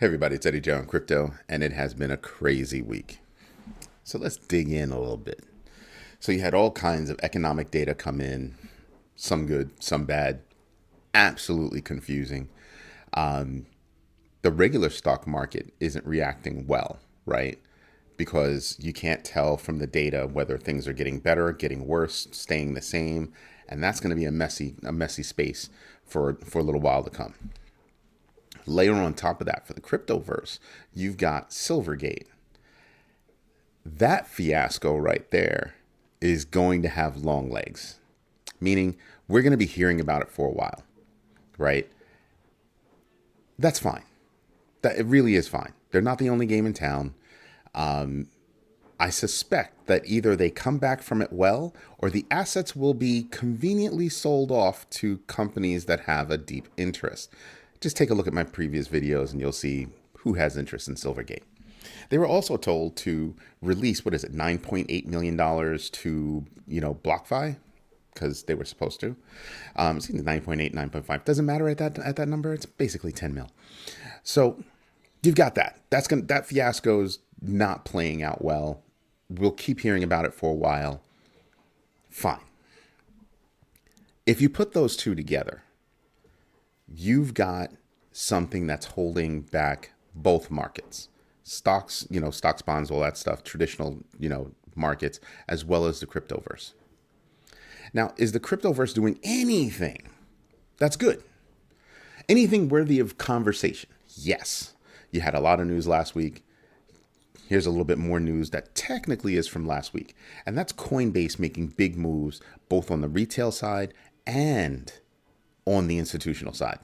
Hey everybody, it's Eddie Joe on Crypto, and it has been a crazy week. So let's dig in a little bit. So you had all kinds of economic data come in, some good, some bad, absolutely confusing. The regular stock market isn't reacting well, right? Because you can't tell from the data whether things are getting better, getting worse, staying the same, and that's going to be a messy space for a little while to come. Layer on top of that, for the Cryptoverse, you've got Silvergate. That fiasco right there is going to have long legs, meaning we're going to be hearing about it for a while, right? That's fine. That it really is fine. They're not the only game in town. I suspect that either they come back from it well, or the assets will be conveniently sold off to companies that have a deep interest. Just take a look at my previous videos and you'll see who has interest in Silvergate. They were also told to release, what is it, $9.8 million to, BlockFi, because they were supposed to. It's either 9.8, 9.5. Doesn't matter at that number. It's basically 10 mil. So you've got that. That fiasco's not playing out well. We'll keep hearing about it for a while. Fine. If you put those two together, you've got something that's holding back both markets. Stocks, stocks, bonds, all that stuff, traditional, markets, as well as the Cryptoverse. Now, is the Cryptoverse doing anything that's good? Anything worthy of conversation? Yes. You had a lot of news last week. Here's a little bit more news that technically is from last week. And that's Coinbase making big moves both on the retail side and on the institutional side.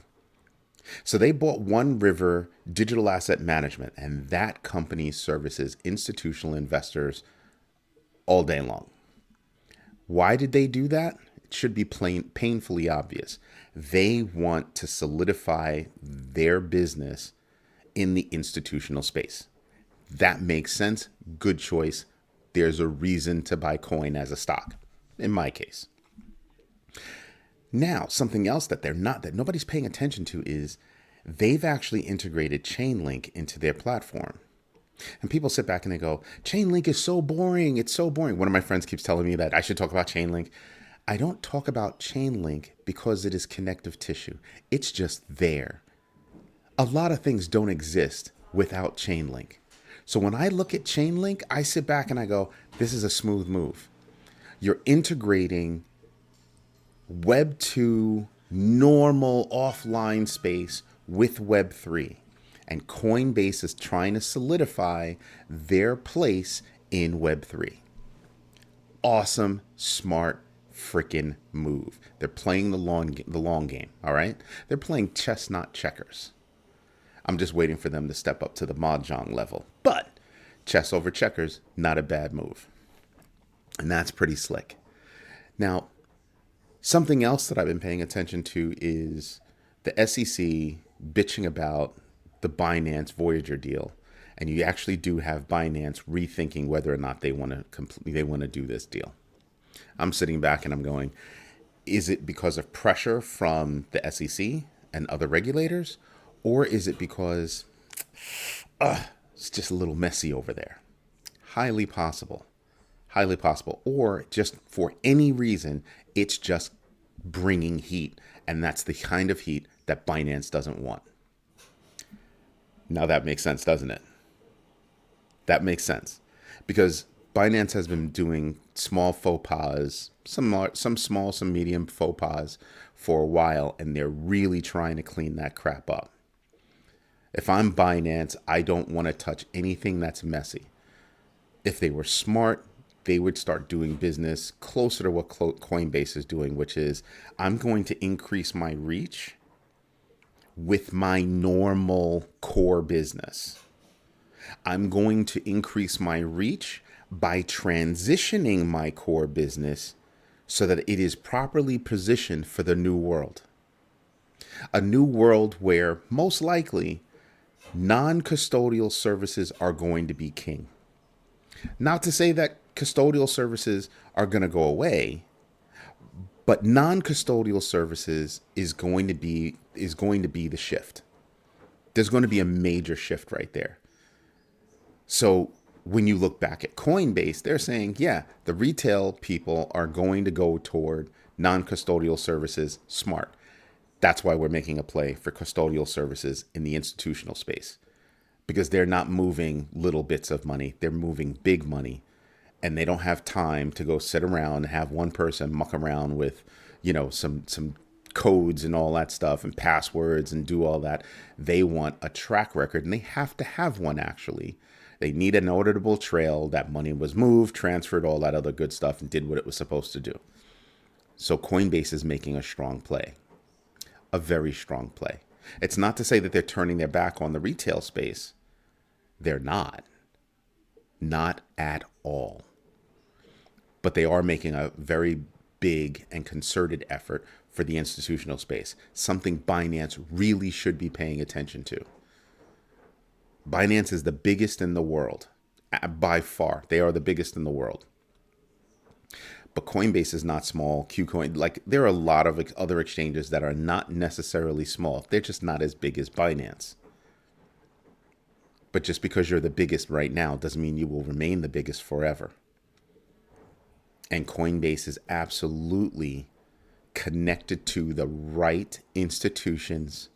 So they bought One River Digital Asset Management, and that company services institutional investors all day long. Why did they do that? It should be painfully obvious. They want to solidify their business in the institutional space. That makes sense. Good choice. There's a reason to buy coin as a stock, in my case. Now, something else that nobody's paying attention to is they've actually integrated Chainlink into their platform. And people sit back and they go, Chainlink is so boring. It's so boring. One of my friends keeps telling me that I should talk about Chainlink. I don't talk about Chainlink because it is connective tissue. It's just there. A lot of things don't exist without Chainlink. So when I look at Chainlink, I sit back and I go, this is a smooth move. You're integrating Web 2 normal offline space with Web 3. And Coinbase is trying to solidify their place in Web 3. Awesome, smart, freaking move. They're playing the long game, all right? They're playing chess, not checkers. I'm just waiting for them to step up to the mahjong level. But chess over checkers, not a bad move. And that's pretty slick. Now, something else that I've been paying attention to is the SEC bitching about the Binance Voyager deal. And you actually do have Binance rethinking whether or not they want to do this deal. I'm sitting back and I'm going, is it because of pressure from the SEC and other regulators? Or is it because it's just a little messy over there? Highly possible. Highly possible. Or just for any reason, it's just bringing heat. And that's the kind of heat that Binance doesn't want. Now that makes sense, doesn't it? That makes sense. Because Binance has been doing small faux pas, some small, some medium faux pas for a while, and they're really trying to clean that crap up. If I'm Binance, I don't want to touch anything that's messy. If they were smart, they would start doing business closer to what Coinbase is doing, which is I'm going to increase my reach with my normal core business. I'm going to increase my reach by transitioning my core business so that it is properly positioned for the new world. A new world where most likely non-custodial services are going to be king. Not to say that custodial services are going to go away, but non-custodial services is going to be the shift. There's going to be a major shift right there. So when you look back at Coinbase, they're saying, yeah, the retail people are going to go toward non-custodial services. Smart. That's why we're making a play for custodial services in the institutional space, because they're not moving little bits of money. They're moving big money, and they don't have time to go sit around and have one person muck around with, some codes and all that stuff and passwords and do all that. They want a track record, and they have to have one, actually. They need an auditable trail that money was moved, transferred, all that other good stuff, and did what it was supposed to do. So Coinbase is making a strong play, a very strong play. It's not to say that they're turning their back on the retail space. They're not at all. But they are making a very big and concerted effort for the institutional space, something Binance really should be paying attention to. Binance is the biggest in the world, by far. They are the biggest in the world. But Coinbase is not small. KuCoin, there are a lot of other exchanges that are not necessarily small. They're just not as big as Binance. But just because you're the biggest right now doesn't mean you will remain the biggest forever. And Coinbase is absolutely connected to the right institutions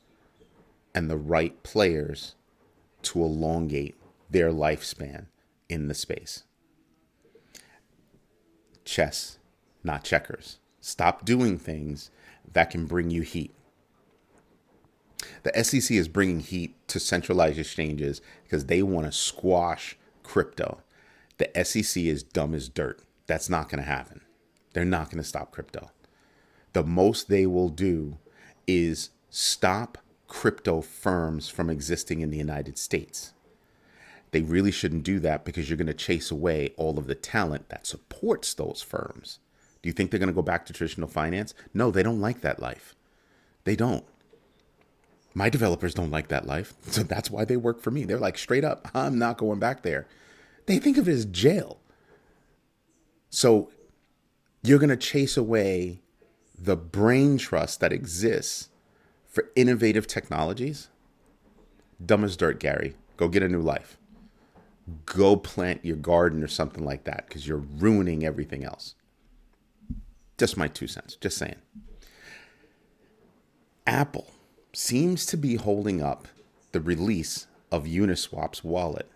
and the right players to elongate their lifespan in the space. Chess, not checkers. Stop doing things that can bring you heat. The SEC is bringing heat to centralized exchanges because they want to squash crypto. The SEC is dumb as dirt. That's not going to happen. They're not going to stop crypto. The most they will do is stop crypto firms from existing in the United States. They really shouldn't do that because you're going to chase away all of the talent that supports those firms. Do you think they're going to go back to traditional finance? No, they don't like that life. They don't. My developers don't like that life. So that's why they work for me. They're like, straight up, I'm not going back there. They think of it as jail. So you're going to chase away the brain trust that exists for innovative technologies. Dumb as dirt, Gary. Go get a new life. Go plant your garden or something like that, because you're ruining everything else. Just my 2 cents. Just saying. Apple seems to be holding up the release of Uniswap's wallet.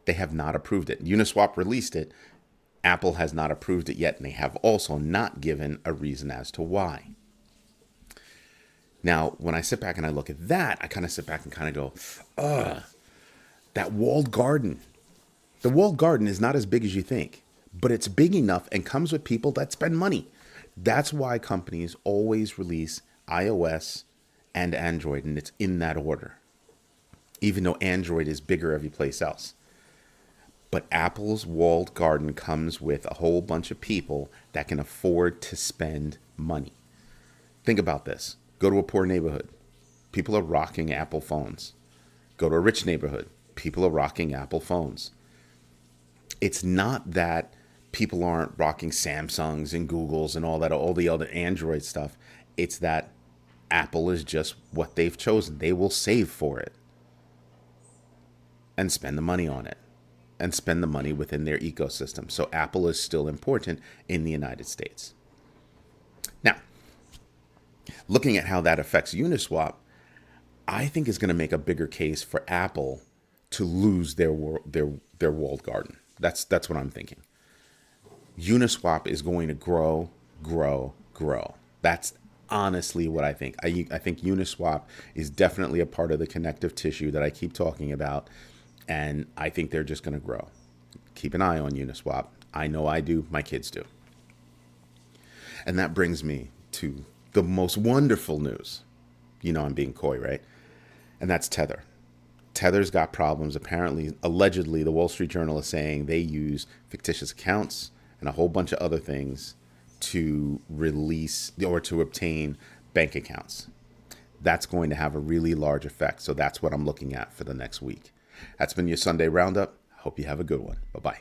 They have not approved it. Uniswap released it. Apple has not approved it yet, and they have also not given a reason as to why. Now, when I sit back and I look at that, I kind of sit back and kind of go, that walled garden. The walled garden is not as big as you think, but it's big enough and comes with people that spend money. That's why companies always release iOS and Android, and it's in that order, even though Android is bigger every place else. But Apple's walled garden comes with a whole bunch of people that can afford to spend money. Think about this. Go to a poor neighborhood. People are rocking Apple phones. Go to a rich neighborhood. People are rocking Apple phones. It's not that people aren't rocking Samsungs and Googles and all that, all the other Android stuff. It's that Apple is just what they've chosen. They will save for it and spend the money on it and spend the money within their ecosystem. So Apple is still important in the United States. Now, looking at how that affects Uniswap, I think is going to make a bigger case for Apple to lose their walled garden. That's what I'm thinking. Uniswap is going to grow. That's honestly what I think. I think Uniswap is definitely a part of the connective tissue that I keep talking about, and I think they're just going to grow. Keep an eye on Uniswap. I know I do. My kids do. And that brings me to the most wonderful news. You know I'm being coy, right? And that's Tether. Tether's got problems. Apparently, allegedly, the Wall Street Journal is saying they use fictitious accounts and a whole bunch of other things to release or to obtain bank accounts. That's going to have a really large effect. So that's what I'm looking at for the next week. That's been your Sunday Roundup. I hope you have a good one. Bye-bye.